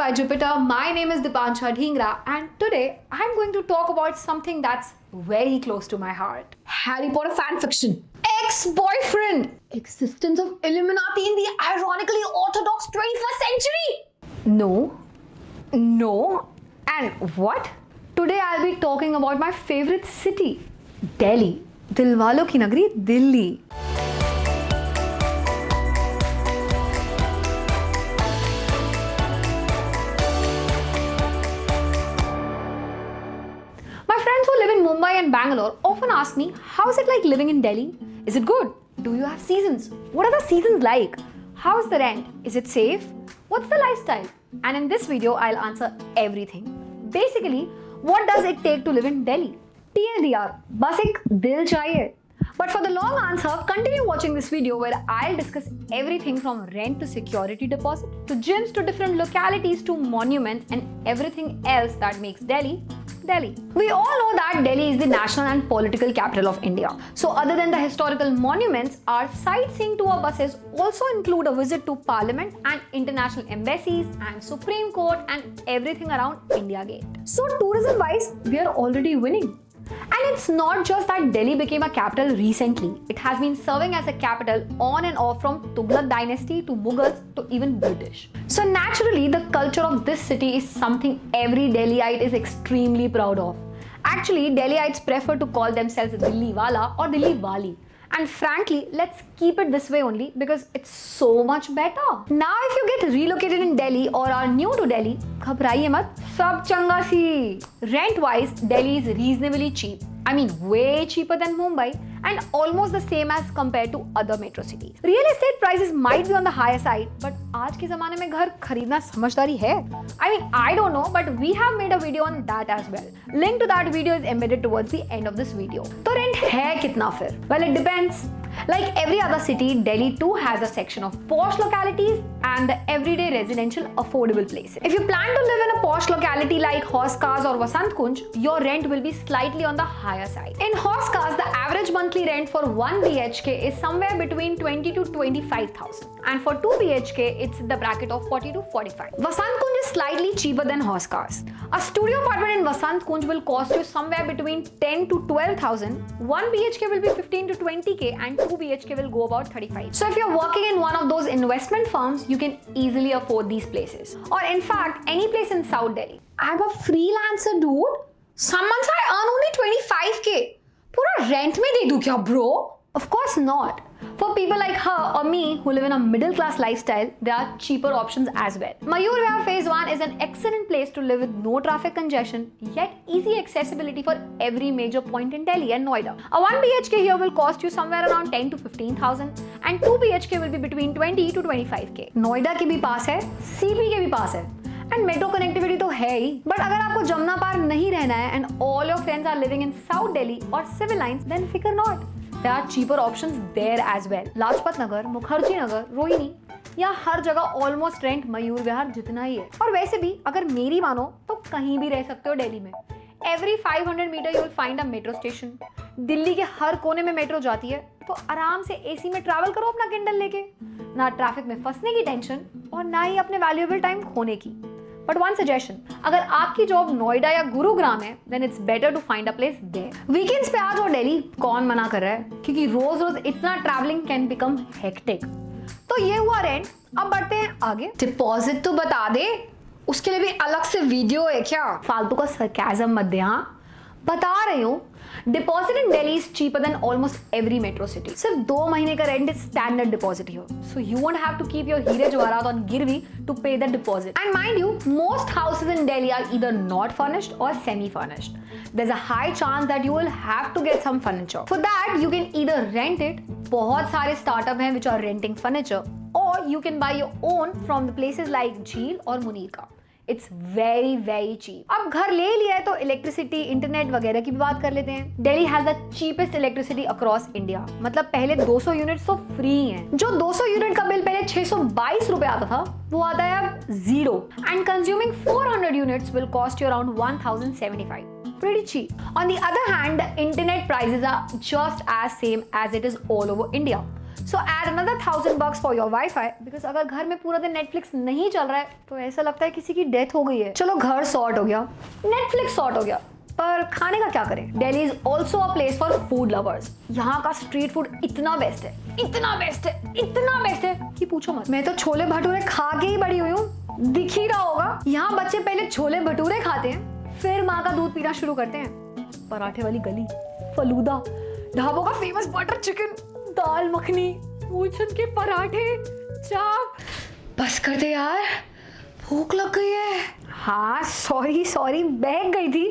by Jupiter. My name is Deepansha Dinghra and today I'm going to talk about something that's very close to my heart. Harry Potter fanfiction. Ex-boyfriend. Existence of Illuminati in the ironically orthodox 21st century. No. And what? Today I'll be talking about my favorite city, Delhi. Dilwalo ki Nagri, Dilli. My friends who live in Mumbai and Bangalore often ask me, how is it like living in Delhi? Is it good? Do you have seasons? What are the seasons like? How is the rent? Is it safe? What's the lifestyle? And in this video, I'll answer everything. Basically, what does it take to live in Delhi? TLDR, bas ek dil chahiye. But for the long answer, continue watching this video where I'll discuss everything from rent to security deposit, to gyms to different localities to monuments and everything else that makes Delhi, Delhi. We all know that Delhi is the national and political capital of India. So other than the historical monuments, our sightseeing tour buses also include a visit to Parliament and international embassies and Supreme Court and everything around India Gate. So tourism wise, we are already winning. And it's not just that Delhi became a capital recently. It has been serving as a capital on and off from Tughlaq dynasty to Mughals to even British. So naturally, the culture of this city is something every Delhiite is extremely proud of. Actually, Delhiites prefer to call themselves Dilli wala or Dilli wali. And frankly, let's keep it this way only because it's so much better. Now if you get relocated in Delhi or are new to Delhi, घबराइए मत, सब चंगा सी. Rent wise, Delhi is reasonably cheap. I mean way cheaper than Mumbai and almost the same as compared to other metro cities. Real estate prices might be on the higher side, but आज के ज़माने में घर खरीदना समझदारी है. I mean, I don't know, but we have made a video on that as well. Link to that video is embedded towards the end of this video. तो rent है कितना फिर? Well, it depends. Like every other city, Delhi too has a section of posh localities and the everyday residential affordable places. If you plan to live in a posh locality like Hoskas or Vasant Kunj, your rent will be slightly on the higher side. In Hoskas, the average monthly rent for 1 BHK is somewhere between 20 to 25,000. And for 2 BHK, it's in the bracket of 40 to 45. Vasant Kunj is slightly cheaper than Hoskas. A studio apartment in Vasant Kunj will cost you somewhere between 10 to 12,000. 1 BHK will be 15 to 20k and 2 BHK will go about 35. So if you're working in one of those investment firms, you can easily afford these places. Or in fact, any place in South Delhi. I'm a freelancer, dude. Some months I earn only 25k. Pura rent mein de do kya, bro? Of course not. For people like her or me who live in a middle class lifestyle, there are cheaper options as well. Mayur Vihar Phase 1 is an excellent place to live with no traffic congestion, yet easy accessibility for every major point in Delhi and Noida. A 1 BHK here will cost you somewhere around 10 to 15,000 and 2 BHK will be between 20 to 25k. Noida के भी पास है, CP के भी पास है. And metro connectivity तो है ही. But अगर आपको जमुना पार नहीं रहना है and all your friends are living in South Delhi or civil lines, then figure not. There are cheaper options there as well. Lajpat Nagar, Mukherjee Nagar, Rohini, यहाँ हर जगह ऑलमोस्ट रेंट मयूर विहार जितना ही है. और वैसे भी अगर मेरी मानो तो कहीं भी रह सकते हो दिल्ली में. Every 500 metre you will find a metro station. Delhi के हर कोने में मेट्रो जाती है तो आराम से एसी में ट्रैवल करो अपना किंडल लेके. ना ट्रैफिक में फंसने की टेंशन और ना ही अपने वैल्यूएबल टाइम खोने की. But one suggestion, अगर आपकी जॉब नोएडा या गुरुग्राम है, then it's better to find a place there. Weekends पे आ जाओ दिल्ली, कौन मना कर रहा है? क्योंकि रोज-रोज इतना ट्रैवलिंग can become hectic. तो ये हुआ रेंट. अब बढ़ते हैं आगे. डिपॉजिट तो बता दे. उसके लिए भी अलग से वीडियो है क्या? फालतू का सरकाज़म मत दे. हाँ, बता रही हूँ. Deposit in Delhi is cheaper than almost every metro city. सिर्फ 2 महीने का rent is standard deposit here. So you won't have to keep your हीरे जवाहरात on गिरवी to pay the deposit. And mind you, most houses in Delhi are either not furnished or semi-furnished. There's a high chance that you will have to get some furniture. For that, you can either rent it. बहुत सारे startup हैं which are renting furniture, or you can buy your own from the places like Jheel or Munir. It's very very cheap. अब घर ले लिया है तो electricity, internet वगैरह की भी बात कर लेते हैं. Delhi has the cheapest electricity across India. मतलब पहले 200 यूनिट्स तो फ्री हैं. जो 200 यूनिट का बिल पहले 622 रुपए आता था, वो आता है अब 0. And consuming 400 units will cost you around 1075. Pretty cheap. On the other hand, the internet prices are just as same as it is all over India. So add another $1,000 for your Wi-Fi because अगर घर में पूरा दिन Netflix नहीं चल रहा है तो ऐसा लगता है किसी की डेथ हो गई है। चलो घर सॉर्ट हो गया, Netflix सॉर्ट हो गया, पर खाने का क्या करें? Delhi is also a place for food lovers. यहाँ का स्ट्रीट फूड इतना बेस्ट है, इतना बेस्ट है, इतना बेस्ट है कि पूछो मत। मैं तो छोले भटूरे खा के ही बड़ी हुई हूँ, दिख ही रहा होगा। यहाँ बच्चे पहले छोले भटूरे खाते हैं, फिर माँ का दूध पीना शुरू करते हैं। पराठे वाली गली, फलूदा, ढाबों का फेमस बटर चिकन, दाल मखनी, पूछन के पराठे, चाप। बस कर दे यार, भूख लग गई है। हाँ सॉरी बहक गई थी।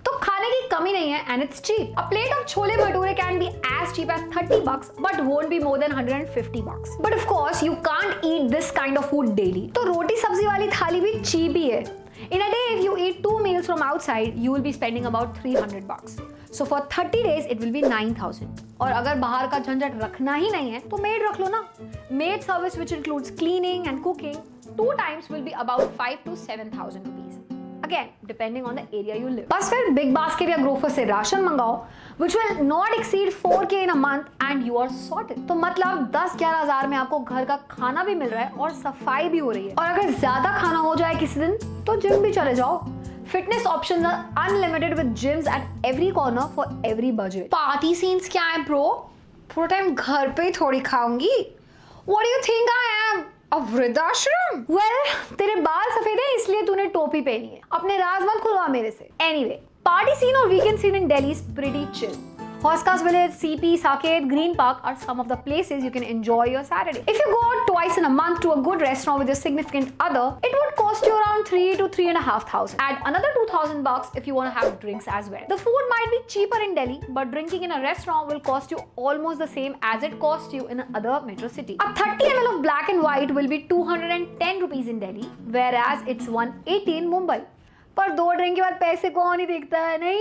तो खाने की कमी नहीं है and it's cheap. A plate of chole bhature can be as cheap as $30 but won't be more than $150. But of course you can't eat this kind of food daily. तो रोटी सब्जी वाली थाली भी cheap ही है. In a day if you eat 2 meals from outside you will be spending about $300. So for 30 days it will be 9,000. और अगर बाहर का झंझट रखना ही नहीं है तो मेड रख लो ना. Maid service which includes cleaning and cooking 2 times will be about 5 to 7,000 rupees. Again, depending on the area you live. बस फिर बिग बास्केट या ग्रोफर से ration मंगाओ, which will not exceed 4K in a month, and you are sorted. तो मतलब 10-11 हज़ार में आपको घर का खाना भी मिल रहा है और सफाई भी हो रही है. और अगर ज्यादा खाना हो जाए किसी दिन, तो जिम भी चले जाओ. Fitness options are unlimited with gyms at every corner for every budget. Party scenes क्या है bro? पूरा टाइम घर पे ही थोड़ी खाऊंगी. What do you think I am? A वृद्धाश्रम? Well, तेरे बाल सफेद हैं इसलिए तूने टोपी पहनी है. अपने राज मत खुलवा मेरे से. Anyway, party scene or weekend scene in Delhi is pretty chill. Hoskas Village, CP, Saket, Green Park are some of the places you can enjoy your Saturday. If you go out twice in a month to a good restaurant with your significant other, it would cost you around 3 to 3,500. Add another $2,000 if you want to have drinks as well. The food might be cheaper in Delhi, but drinking in a restaurant will cost you almost the same as it costs you in other metro city. A 30 ml of black and white will be 210 rupees in Delhi, whereas it's 180 in Mumbai. पर 2 drink के बाद पैसे कौन ही देखता है?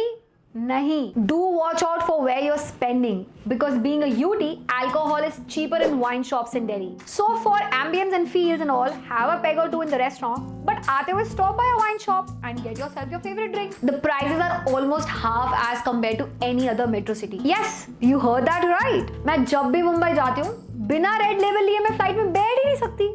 नहीं. Do watch out for where you're spending because being a UT, alcohol is cheaper in wine shops in Delhi. So for ambience and feels and all, have a peg or two in the restaurant, but aate hue stop by a wine shop and get yourself your favorite drink. The prices are almost half as compared to any other metro city. Yes, you heard that right. मैं जब भी मुंबई जाती हूँ, बिना red label लिए मैं flight में बैठ ही नहीं सकती.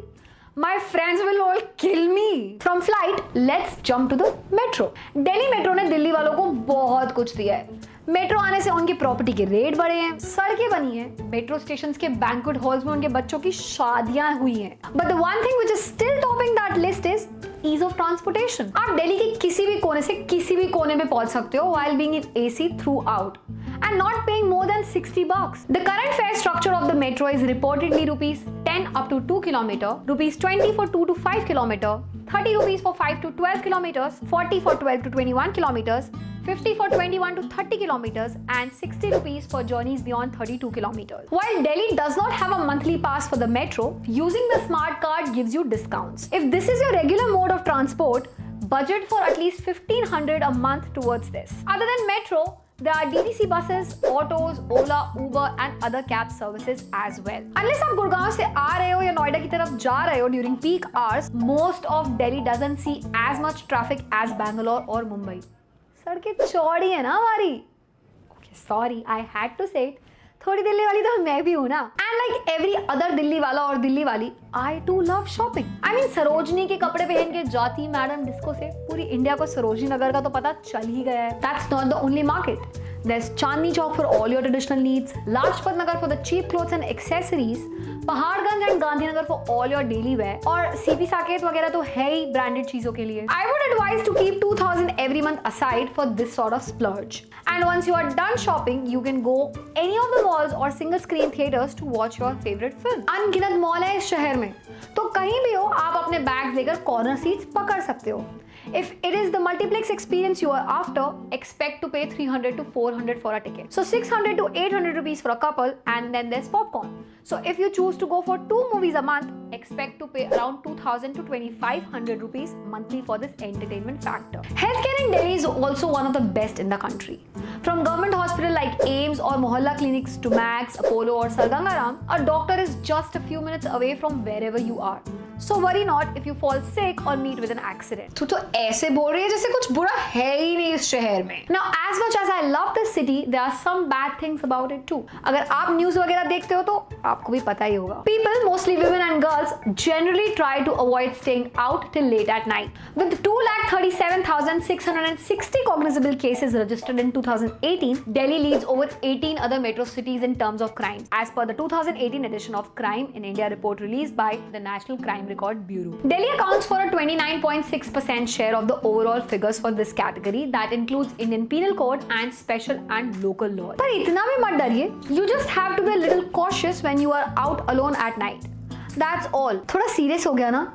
My friends will all kill me. From flight, let's jump to the metro. Delhi metro ने दिल्ली वालों को बहुत कुछ दिया है. मेट्रो आने से उनकी प्रॉपर्टी के रेट बढ़े हैं, सड़कें बनी हैं, मेट्रो स्टेशंस के बैंक्वेट हॉल्स में उनके बच्चों की शादियां हुई हैं. But the one thing which is still topping that list is ease of transportation. आप दिल्ली के किसी भी कोने से किसी भी कोने में पहुंच सकते हो while being in AC throughout and not paying more than $60. The current fare structure of the metro is reportedly rupees 10 up to 2 km, rupees 20 for 2 to 5 km, 30 rupees for 5 to 12 kilometers, 40 for 12 to 21 kilometers, 50 for 21 to 30 kilometers, and 60 rupees for journeys beyond 32 kilometers. While Delhi does not have a monthly pass for the metro, using the smart card gives you discounts. If this is your regular mode of transport, budget for at least 1,500 a month towards this. Other than metro, there are DTC buses, autos, Ola, Uber and other cab services as well. Unless आप गुड़गांव से आ रहे हो या नोएडा की तरफ जा रहे हो during peak hours, most of Delhi doesn't see as much traffic as Bangalore or Mumbai. सड़कें चौड़ी है ना हमारी. Okay, sorry, I had to say it. थोड़ी दिल्ली वाली तो मैं भी हूँ ना. And like every other Delhi वाला और दिल्ली वाली, I too love shopping. I mean Sarojini के कपड़े पहन के जाती मैडम डिस्को से पूरी इंडिया को सरोजनी नगर का तो पता चल ही गया है. That's not the only market. There's Chandni Chowk for all your traditional needs, Lajpat Nagar for the cheap clothes and accessories, Paharganj and Gandhinagar for all your daily wear, और CP Saket वगैरह तो है ही branded चीजों के लिए. I would advise to keep 2,000 every month aside for this sort of splurge. And once you are done shopping, you can go any of the malls or single screen theaters to watch your favorite film. अनगिनत mall है इस शहर में, तो कहीं भी हो आप अपने बैग्स लेकर कॉर्नर सीट्स पकड़ सकते हो. If it is the multiplex experience you are after, expect to pay 300 to 400 for a ticket. So 600 to 800 rupees for a couple, and then there's popcorn. So if you choose to go for 2 movies a month, expect to pay around 2,000 to 2,500 rupees monthly for this entertainment factor. Healthcare in Delhi is also one of the best in the country. From government hospital like AIMS or Mohalla clinics to Max, Apollo or Sargangaram, a doctor is just a few minutes away from wherever you are. So worry not if you fall sick or meet with an accident. तू तो ऐसे बोल रही है जैसे कुछ बुरा है ही नहीं इस शहर में. Now as much as I love this city, there are some bad things about it too. अगर आप न्यूज़ वगैरह देखते हो तो आपको भी पता ही होगा. People, mostly women and girls, generally try to avoid staying out till late at night. With 237,660 cognizable cases registered in 2018, Delhi leads over 18 other metro cities in terms of crime, as per the 2018 edition of Crime in India report released by the National Crime Record Bureau. Delhi accounts for a 29.6% share of the overall figures for this category that includes Indian Penal Code and special and local laws. पर इतना भी मत डरिए. You just have to be a little cautious when you are out alone at night. That's all. थोड़ा serious हो गया ना?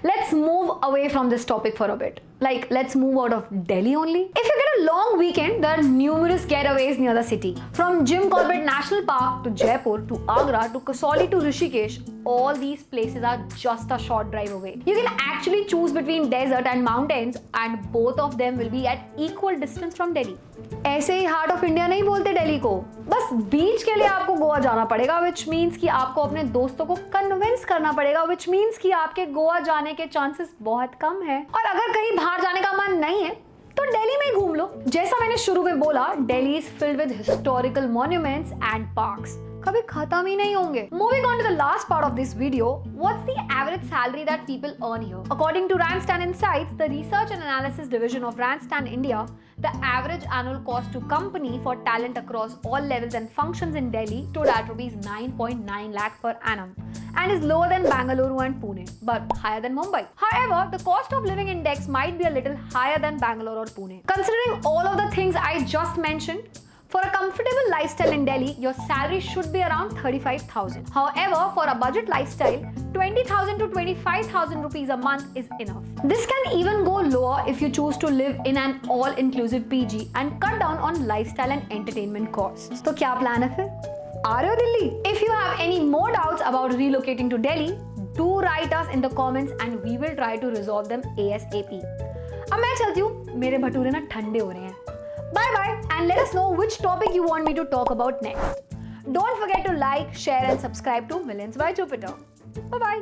Let's move away from this topic for a bit. Like, let's move out of Delhi only. If you get a long weekend, there are numerous getaways near the city. From Jim Corbett National Park to Jaipur to Agra to Kasauli to Rishikesh, all these places are just a short drive away. You can actually choose between desert and mountains, and both of them will be at equal distance from Delhi. ऐसे ही heart of India नहीं बोलते दिल्ली को. बस बीच के लिए आपको गोवा जाना पड़ेगा, which means कि आपको अपने दोस्तों को कन्विंस करना पड़ेगा, which means कि आपके गोवा जाने के चांसेस बहुत कम है. और अगर कहीं बाहर जाने का मन नहीं है तो दिल्ली में ही घूम लो. जैसा मैंने शुरू में बोला, Delhi is filled with historical monuments and parks. कभी खत्म ही नहीं होंगे. Moving on to the last part of this video, what's the average salary that people earn here? According to Randstad Insights, the Research and Analysis Division of Randstad India, the average annual cost to company for talent across all levels and functions in Delhi stood at rupees 9.9 lakh per annum and is lower than Bangalore and Pune, but higher than Mumbai. However, the cost of living index might be a little higher than Bangalore or Pune. Considering all of the things I just mentioned, for a comfortable lifestyle in Delhi, your salary should be around 35,000. However, for a budget lifestyle, 20,000 to 25,000 rupees a month is enough. This can even go lower if you choose to live in an all-inclusive PG and cut down on lifestyle and entertainment costs. तो क्या plan है फिर? आ रहे हो Delhi? If you have any more doubts about relocating to Delhi, do write us in the comments and we will try to resolve them ASAP. अब मैं चलती हूँ, मेरे भटूरे ना ठंडे हो रहे हैं. Bye bye and let us know which topic you want me to talk about next. Don't forget to like, share and subscribe to Millions by Jupiter. Bye bye.